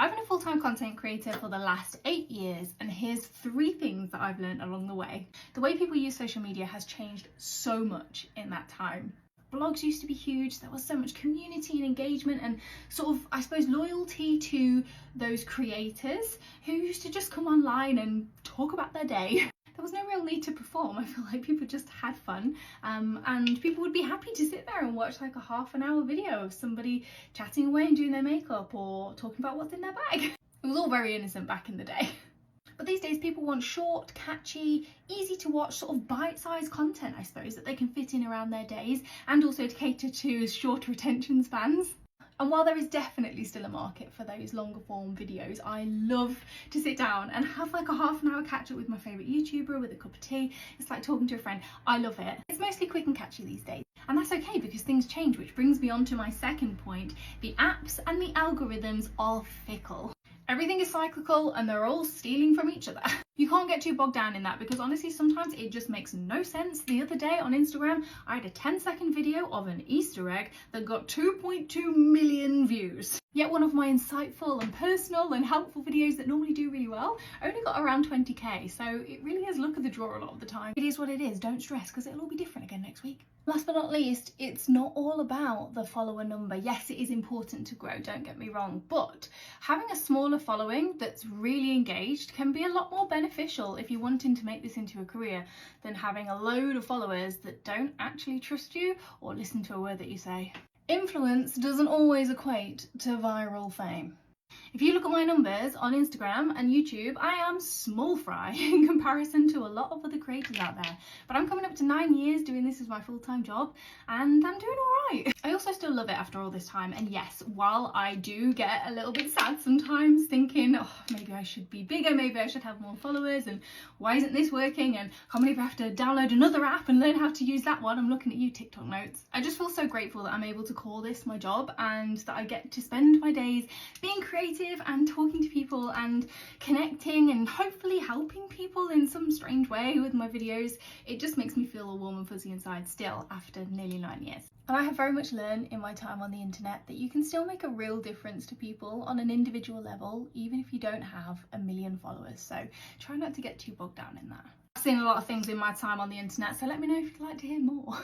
I've been a full-time content creator for the last 8 years, and here's 3 things that I've learned along the way. The way people use social media has changed so much in that time. Blogs used to be huge, there was so much community and engagement and sort of, I suppose, loyalty to those creators who used to just come online and talk about their day. There was no real need to perform. I feel like people just had fun, and people would be happy to sit there and watch like a half-an-hour video of somebody chatting away and doing their makeup or talking about what's in their bag. It was all very innocent back in the day. But these days people want short, catchy, easy to watch, sort of bite-sized content, I suppose, that they can fit in around their days and also to cater to shorter attention spans. And while there is definitely still a market for those longer form videos, I love to sit down and have like a half-an-hour catch up with my favourite YouTuber with a cup of tea. It's like talking to a friend. I love it. It's mostly quick and catchy these days. And that's okay because things change, which brings me on to my second point. The apps and the algorithms are fickle. Everything is cyclical and they're all stealing from each other. You can't get too bogged down in that because honestly sometimes it just makes no sense. The other day on Instagram I had a 10-second video of an Easter egg that got 2.2 million views. Yet one of my insightful and personal and helpful videos that normally do really well only got around 20k, so it really is luck of the draw a lot of the time. It is what it is, don't stress because it'll all be different again next week. Last but not least, it's not all about the follower number. Yes, it is important to grow, don't get me wrong, but having a smaller following that's really engaged can be a lot more beneficial if you're wanting to make this into a career than having a load of followers that don't actually trust you or listen to a word that you say. Influence doesn't always equate to viral fame. If you look at my numbers on Instagram and YouTube, I am small fry in comparison to a lot of other creators out there. But I'm coming up to 9 years doing this as my full-time job and I'm doing all right. I also still love it after all this time. And yes, while I do get a little bit sad sometimes thinking, oh, maybe I should be bigger, maybe I should have more followers and why isn't this working? And can't believe I have to download another app and learn how to use that one. I'm looking at you, TikTok notes. I just feel so grateful that I'm able to call this my job and that I get to spend my days being creative and talking to people and connecting and hopefully helping people in some strange way with my videos. It just makes me feel all warm and fuzzy inside still after nearly 9 years. And I have very much learned in my time on the internet that you can still make a real difference to people on an individual level, even if you don't have a million followers. So try not to get too bogged down in that. I've seen a lot of things in my time on the internet, so let me know if you'd like to hear more.